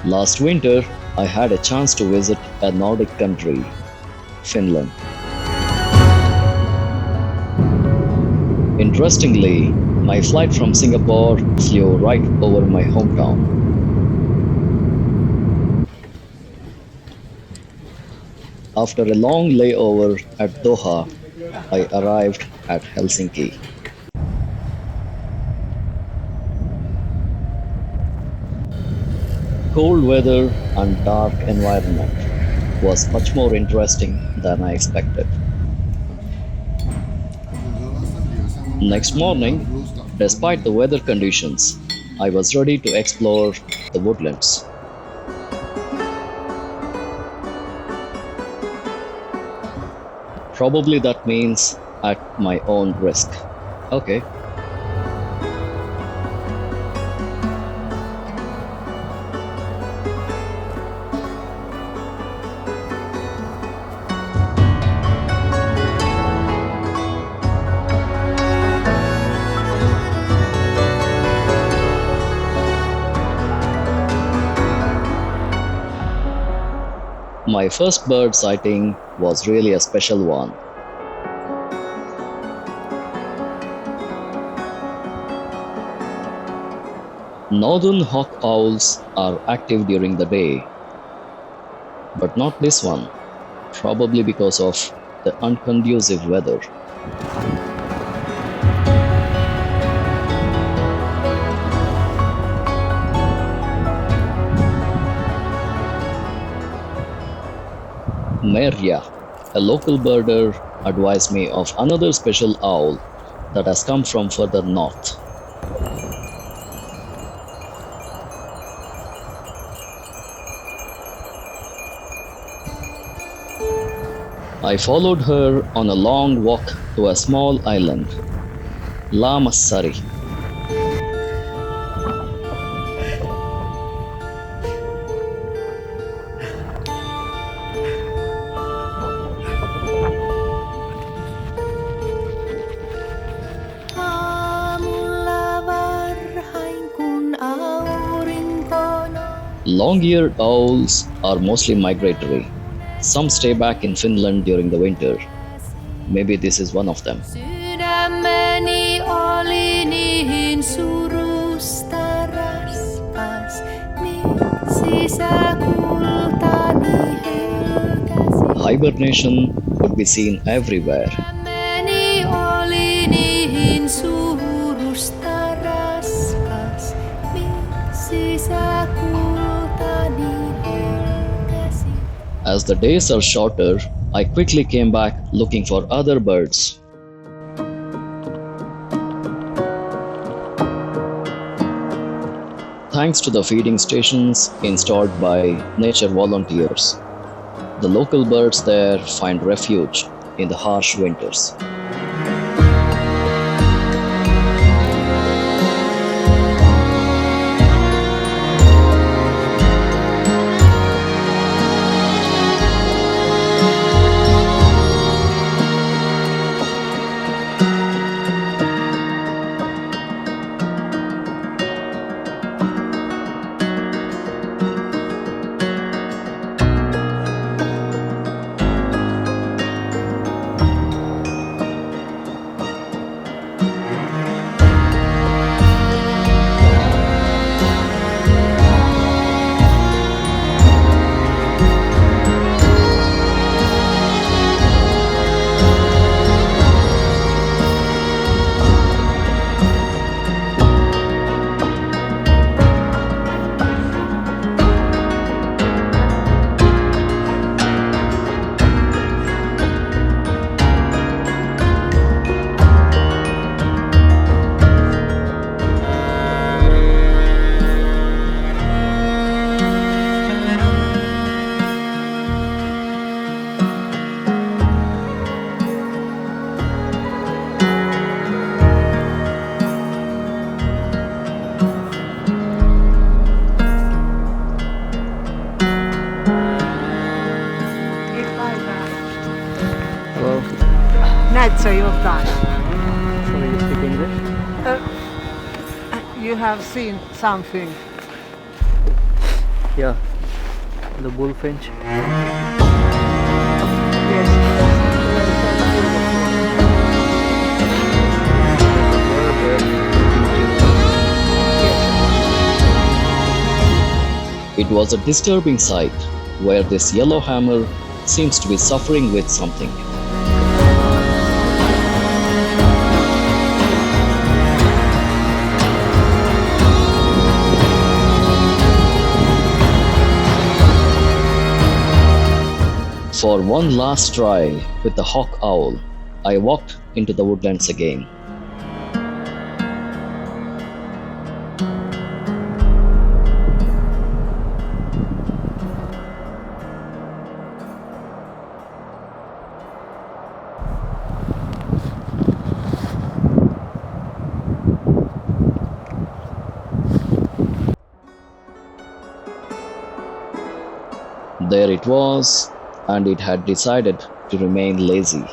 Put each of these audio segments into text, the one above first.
Last winter, I had a chance to visit a Nordic country, Finland. Interestingly, my flight from Singapore flew right over my hometown. After a long layover at Doha, I arrived at Helsinki. Cold weather and dark environment was much more interesting than I expected. Next morning, despite the weather conditions, I was ready to explore the woodlands. Probably that means at my own risk. Okay. My first bird sighting was really a special one. Northern hawk owls are active during the day, but not this one, probably because of the unconducive weather. Merja, a local birder, advised me of another special owl that has come from further north. I followed her on a long walk to a small island, Lamassari. Long-eared owls are mostly migratory. Some stay back in Finland during the winter. Maybe this is one of them. Hibernation could be seen everywhere. As the days are shorter, I quickly came back looking for other birds. Thanks to the feeding stations installed by nature volunteers, the local birds there find refuge in the harsh winters. Näet sä jotain? Sorry, you speak English? You have seen something. Yeah, the bullfinch. It was a disturbing sight where this yellowhammer seems to be suffering with something. For one last try with the hawk owl, I walked into the woodlands again. There it was, and it had decided to remain lazy.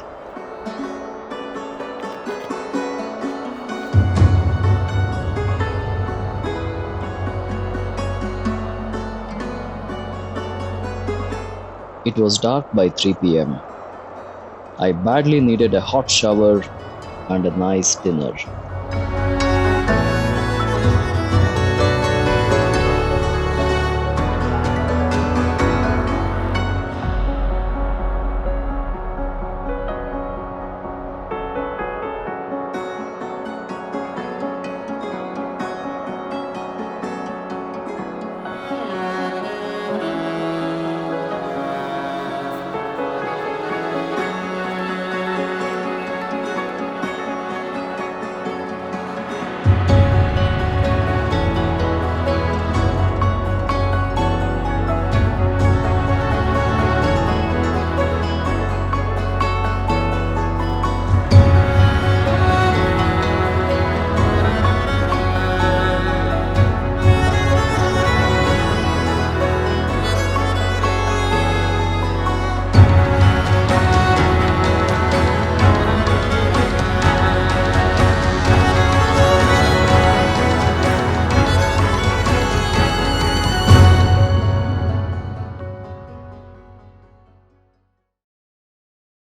It was dark by 3 p.m. I badly needed a hot shower and a nice dinner.